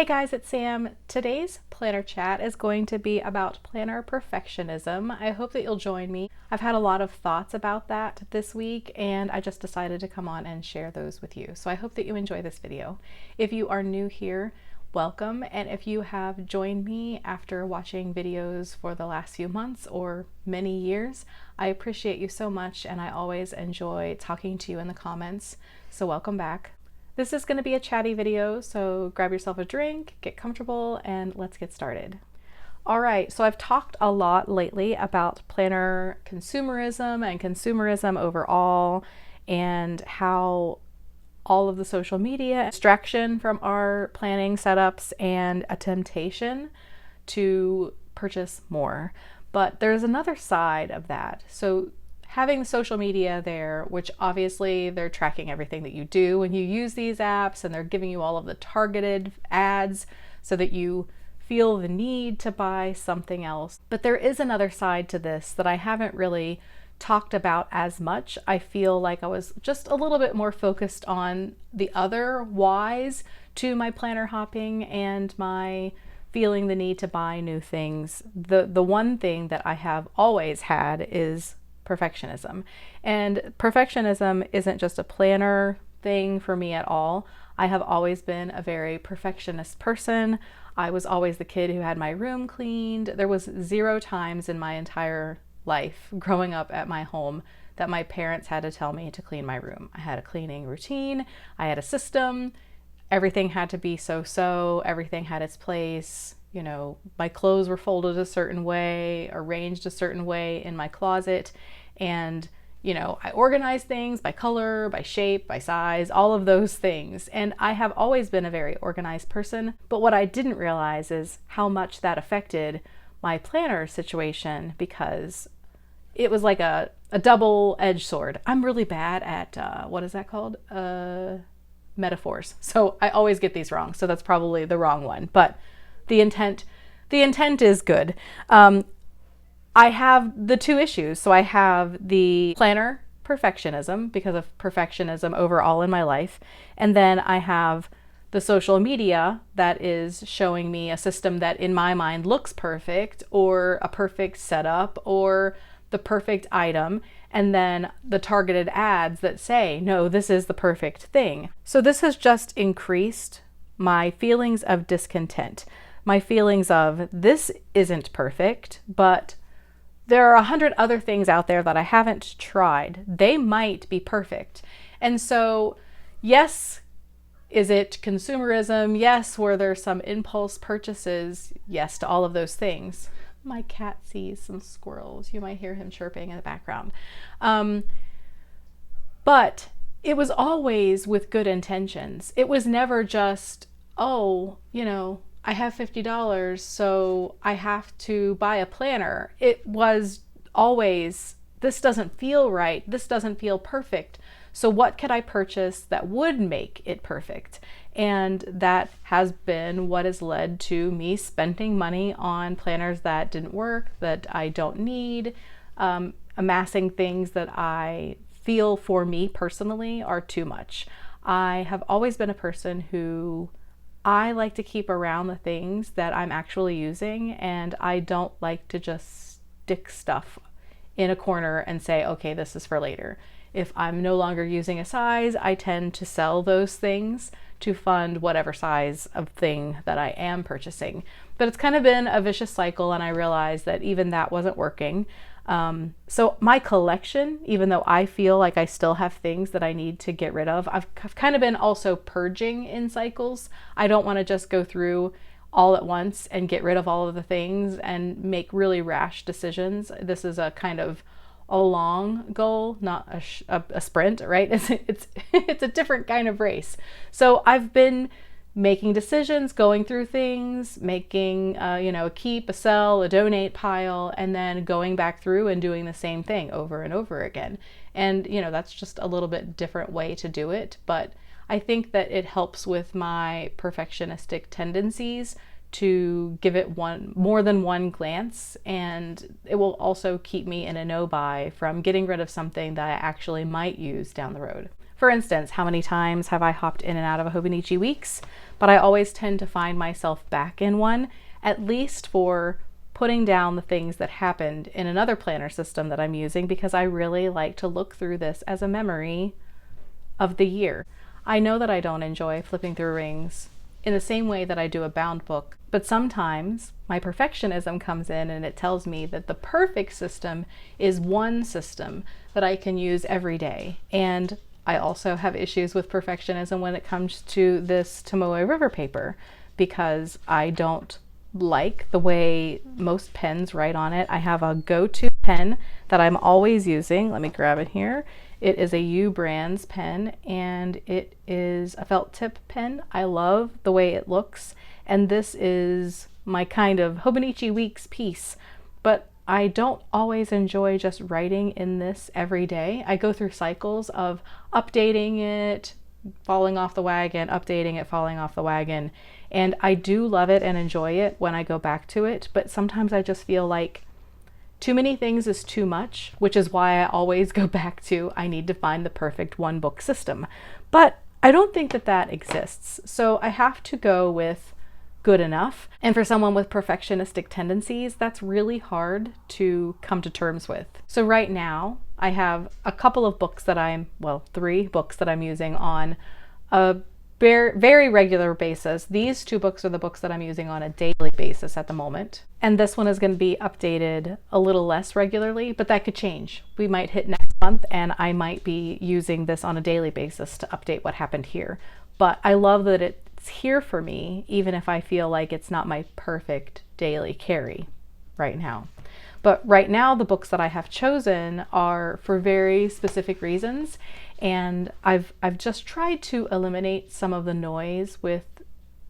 Hey guys, it's Sam. Today's planner chat is going to be about planner perfectionism. I hope that you'll join me. I've had a lot of thoughts about that this week and I just decided to come on and share those with you. So I hope that you enjoy this video. If you are new here, welcome. And if you have joined me after watching videos for the last few months or many years, I appreciate you so much and I always enjoy talking to you in the comments. So welcome back. This is going to be a chatty video, so grab yourself a drink, get comfortable, and let's get started. All right, so I've talked a lot lately about planner consumerism and consumerism overall, and how all of the social media distraction from our planning setups and a temptation to purchase more. But there's another side of that. So having the social media there, which obviously they're tracking everything that you do when you use these apps, and they're giving you all of the targeted ads so that you feel the need to buy something else. But there is another side to this that I haven't really talked about as much. I feel like I was just a little bit more focused on the other whys to my planner hopping and my feeling the need to buy new things. The one thing that I have always had is perfectionism. And perfectionism isn't just a planner thing for me at all. I have always been a very perfectionist person. I was always the kid who had my room cleaned. There was 0 times in my entire life growing up at my home that my parents had to tell me to clean my room. I had a cleaning routine. I had a system. Everything had to be so-so. Everything had its place. You know, my clothes were folded a certain way, arranged a certain way in my closet. And, you know, I organized things by color, by shape, by size, all of those things. And I have always been a very organized person. But what I didn't realize is how much that affected my planner situation, because it was like a double-edged sword. I'm really bad at, what is that called? Metaphors. So I always get these wrong. So that's probably the wrong one. But the intent is good. I have the 2 issues. So I have the planner perfectionism because of perfectionism overall in my life. And then I have the social media that is showing me a system that in my mind looks perfect, or a perfect setup, or the perfect item. And then the targeted ads that say, no, this is the perfect thing. So this has just increased my feelings of discontent. My feelings of this isn't perfect, but there are 100 other things out there that I haven't tried. They might be perfect. And so, yes, is it consumerism? Yes, were there some impulse purchases? Yes, to all of those things. My cat sees some squirrels. You might hear him chirping in the background. But it was always with good intentions. It was never just, oh, you know, I have $50, so I have to buy a planner. It was always, this doesn't feel right. This doesn't feel perfect. So what could I purchase that would make it perfect? And that has been what has led to me spending money on planners that didn't work, that I don't need, amassing things that I feel for me personally are too much. I have always been a person who I like to keep around the things that I'm actually using, and I don't like to just stick stuff in a corner and say, okay, this is for later. If I'm no longer using a size, I tend to sell those things to fund whatever size of thing that I am purchasing. But it's kind of been a vicious cycle, and I realized that even that wasn't working. So my collection, even though I feel like I still have things that I need to get rid of, I've kind of been also purging in cycles. I don't want to just go through all at once and get rid of all of the things and make really rash decisions. This is a kind of a long goal, not a sprint, right? It's a different kind of race. So I've been making decisions, going through things, making, a keep, a sell, a donate pile, and then going back through and doing the same thing over and over again. And, that's just a little bit different way to do it. But I think that it helps with my perfectionistic tendencies to give it more than one glance, and it will also keep me in a no buy from getting rid of something that I actually might use down the road. For instance, how many times have I hopped in and out of a Hobonichi Weeks, but I always tend to find myself back in one, at least for putting down the things that happened in another planner system that I'm using, because I really like to look through this as a memory of the year. I know that I don't enjoy flipping through rings in the same way that I do a bound book, but sometimes my perfectionism comes in and it tells me that the perfect system is one system that I can use every day. And I also have issues with perfectionism when it comes to this Tomoe River paper, because I don't like the way most pens write on it. I have a go-to pen that I'm always using. Let me grab it here. It is a U Brands pen, and it is a felt tip pen. I love the way it looks, and this is my kind of Hobonichi Weeks piece, but I don't always enjoy just writing in this every day. I go through cycles of updating it, falling off the wagon, updating it, falling off the wagon, and I do love it and enjoy it when I go back to it, but sometimes I just feel like too many things is too much, which is why I always go back to I need to find the perfect one book system. But I don't think that that exists, so I have to go with good enough. And for someone with perfectionistic tendencies, that's really hard to come to terms with. So right now, I have a couple of books that three books that I'm using on a very regular basis. These two books are the books that I'm using on a daily basis at the moment. And this one is going to be updated a little less regularly, but that could change. We might hit next month and I might be using this on a daily basis to update what happened here. But I love that it's here for me, even if I feel like it's not my perfect daily carry right now. But right now, the books that I have chosen are for very specific reasons. And I've just tried to eliminate some of the noise with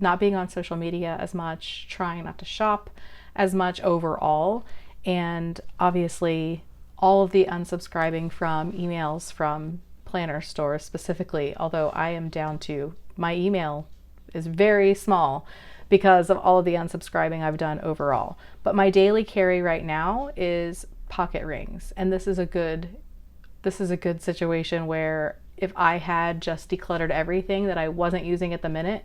not being on social media as much, trying not to shop as much overall. And obviously, all of the unsubscribing from emails from planner stores specifically, although I am down to my email is very small because of all of the unsubscribing I've done overall. But my daily carry right now is pocket rings. And this is a good situation where if I had just decluttered everything that I wasn't using at the minute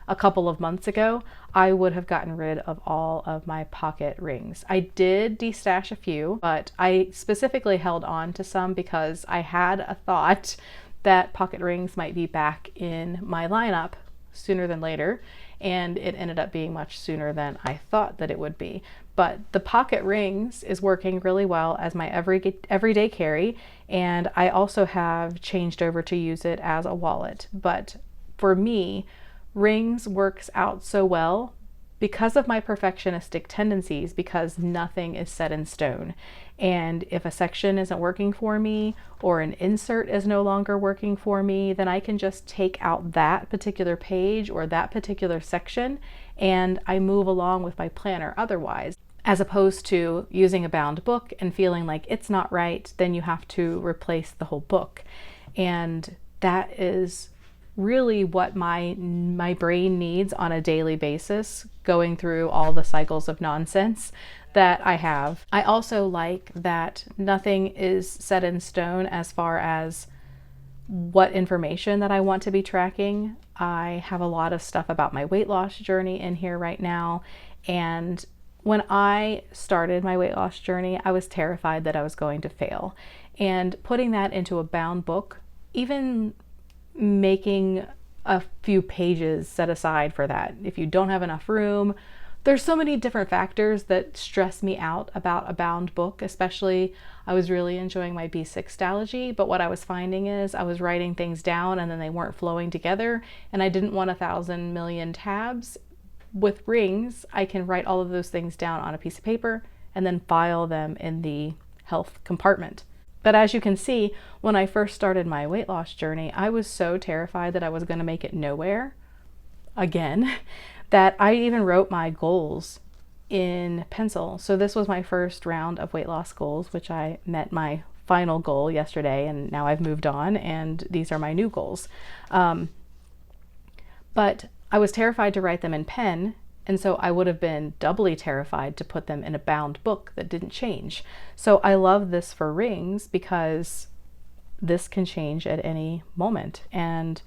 a couple of months ago, I would have gotten rid of all of my pocket rings. I did destash a few, but I specifically held on to some because I had a thought that pocket rings might be back in my lineup sooner than later, and it ended up being much sooner than I thought that it would be. But the pocket rings is working really well as my everyday carry, and I also have changed over to use it as a wallet. But for me, rings works out so well because of my perfectionistic tendencies, because nothing is set in stone. And if a section isn't working for me or an insert is no longer working for me, then I can just take out that particular page or that particular section and I move along with my planner otherwise, as opposed to using a bound book and feeling like it's not right, then you have to replace the whole book. And that is really what my brain needs on a daily basis, going through all the cycles of nonsense that I have. I also like that nothing is set in stone as far as what information that I want to be tracking. I have a lot of stuff about my weight loss journey in here right now, and when I started my weight loss journey, I was terrified that I was going to fail. And putting that into a bound book, even making a few pages set aside for that. If you don't have enough room, there's so many different factors that stress me out about a bound book. Especially, I was really enjoying my B6 but what I was finding is I was writing things down and then they weren't flowing together, and I didn't want 1,000 million tabs. With rings, I can write all of those things down on a piece of paper and then file them in the health compartment. But as you can see, when I first started my weight loss journey, I was so terrified that I was going to make it nowhere again, that I even wrote my goals in pencil. So this was my first round of weight loss goals, which I met my final goal yesterday, and now I've moved on, and these are my new goals. But I was terrified to write them in pen, and so I would have been doubly terrified to put them in a bound book that didn't change. So I love this for rings because this can change at any moment. And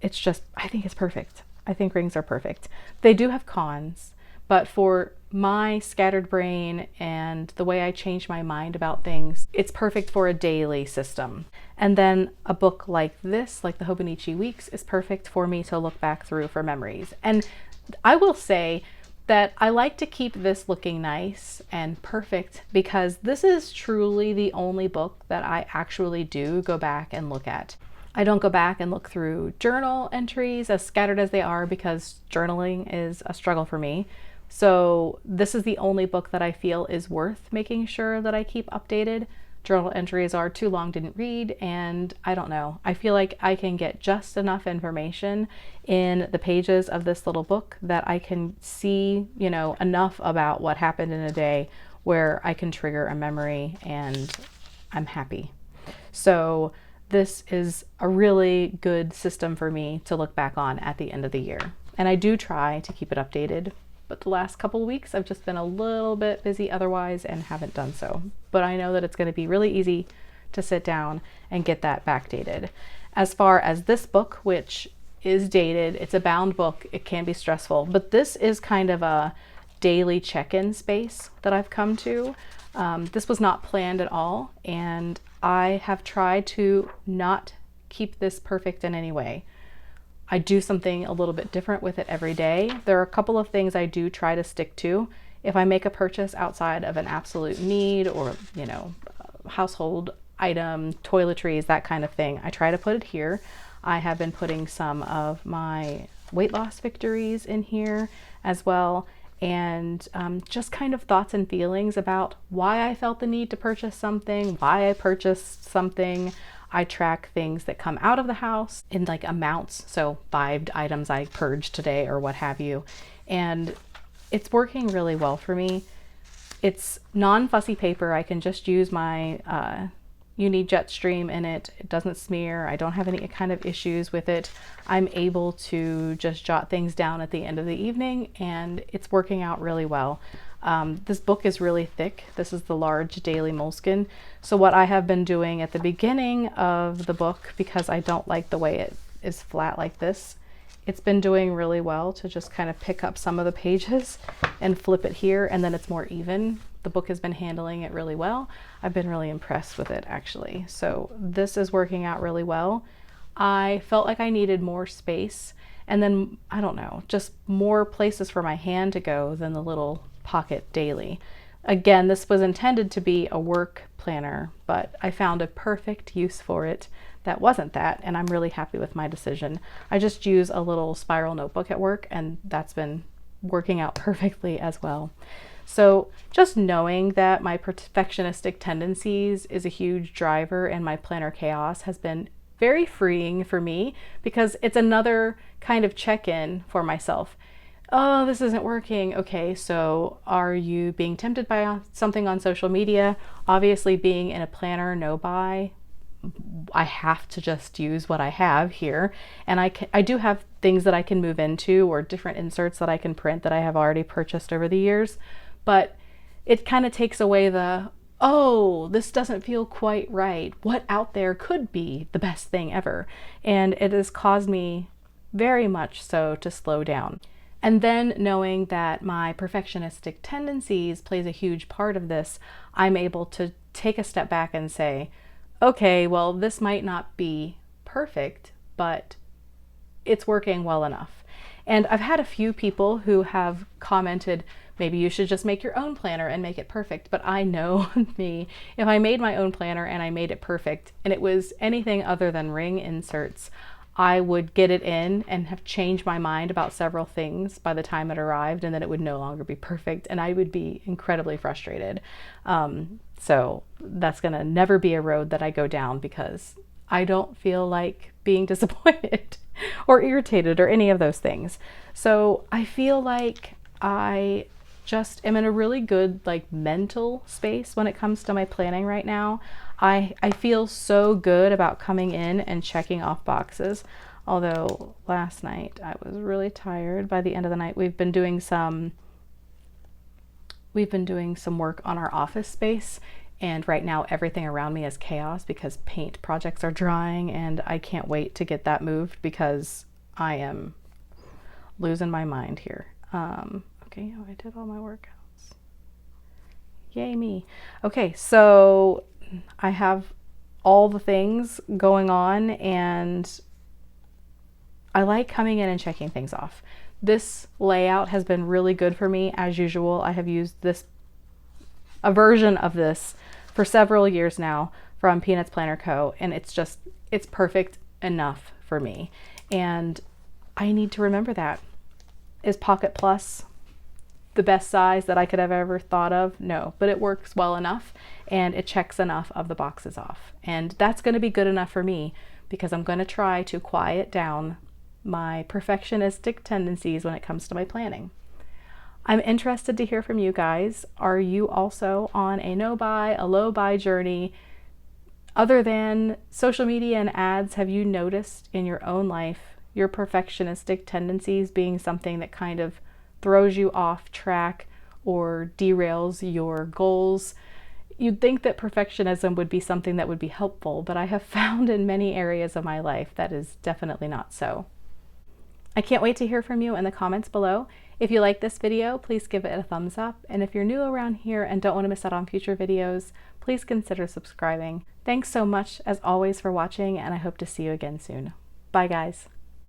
it's just, I think it's perfect. I think rings are perfect. They do have cons, but for my scattered brain and the way I change my mind about things, it's perfect for a daily system. And then a book like this, like the Hobonichi Weeks, is perfect for me to look back through for memories. And I will say that I like to keep this looking nice and perfect because this is truly the only book that I actually do go back and look at. I don't go back and look through journal entries, as scattered as they are, because journaling is a struggle for me. So this is the only book that I feel is worth making sure that I keep updated. Journal entries are too long, didn't read, and I don't know. I feel like I can get just enough information in the pages of this little book that I can see, enough about what happened in a day where I can trigger a memory and I'm happy. So this is a really good system for me to look back on at the end of the year. And I do try to keep it updated, but the last couple of weeks I've just been a little bit busy otherwise and haven't done so. But I know that it's going to be really easy to sit down and get that backdated. As far as this book, which is dated, it's a bound book, it can be stressful, but this is kind of a daily check-in space that I've come to. This was not planned at all, and I have tried to not keep this perfect in any way. I do something a little bit different with it every day. There are a couple of things I do try to stick to. If I make a purchase outside of an absolute need or, household item, toiletries, that kind of thing, I try to put it here. I have been putting some of my weight loss victories in here as well. And just kind of thoughts and feelings about why I felt the need to purchase something, why I purchased something. I track things that come out of the house in like amounts. So 5 items I purged today or what have you. And it's working really well for me. It's non-fussy paper. I can just use my Uni Jetstream in it. It doesn't smear. I don't have any kind of issues with it. I'm able to just jot things down at the end of the evening, and it's working out really well. This book is really thick. This is the large daily moleskin. So what I have been doing at the beginning of the book, because I don't like the way it is flat like this, it's been doing really well to just kind of pick up some of the pages and flip it here, and then it's more even. The book has been handling it really well. I've been really impressed with it, actually. So this is working out really well. I felt like I needed more space, and then, I don't know, just more places for my hand to go than the little pocket daily. Again, this was intended to be a work planner, but I found a perfect use for it that wasn't that, and I'm really happy with my decision. I just use a little spiral notebook at work, and that's been working out perfectly as well. So just knowing that my perfectionistic tendencies is a huge driver in my planner chaos has been very freeing for me, because it's another kind of check-in for myself. Oh, this isn't working. Okay, so are you being tempted by something on social media? Obviously, being in a planner no buy, I have to just use what I have here. And I do have things that I can move into, or different inserts that I can print that I have already purchased over the years. But it kind of takes away the, oh, this doesn't feel quite right. What out there could be the best thing ever? And it has caused me very much so to slow down. And then knowing that my perfectionistic tendencies plays a huge part of this, I'm able to take a step back and say, okay, well, this might not be perfect, but it's working well enough. And I've had a few people who have commented, maybe you should just make your own planner and make it perfect. But I know me, if I made my own planner and I made it perfect and it was anything other than ring inserts, I would get it in and have changed my mind about several things by the time it arrived, and then it would no longer be perfect, and I would be incredibly frustrated. So that's gonna never be a road that I go down, because I don't feel like being disappointed or irritated or any of those things. So I feel like I just am in a really good mental space when it comes to my planning right now. I feel so good about coming in and checking off boxes. Although last night I was really tired. By the end of the night, we've been doing some work on our office space, And right now everything around me is chaos because paint projects are drying, and I can't wait to get that moved because I am losing my mind here. Okay, I did all my workouts. Yay me. Okay, so I have all the things going on, and I like coming in and checking things off. This layout has been really good for me. As usual, I have used a version of this for several years now from Peanuts Planner Co. And it's perfect enough for me. And I need to remember that. Is Pocket Plus the best size that I could have ever thought of? No, but it works well enough and it checks enough of the boxes off. And that's going to be good enough for me because I'm going to try to quiet down my perfectionistic tendencies when it comes to my planning. I'm interested to hear from you guys. Are you also on a no-buy, a low-buy journey? Other than social media and ads, have you noticed in your own life your perfectionistic tendencies being something that kind of throws you off track or derails your goals? You'd think that perfectionism would be something that would be helpful, but I have found in many areas of my life that is definitely not so. I can't wait to hear from you in the comments below. If you like this video, please give it a thumbs up. And if you're new around here and don't want to miss out on future videos, please consider subscribing. Thanks so much, as always, for watching, and I hope to see you again soon. Bye, guys.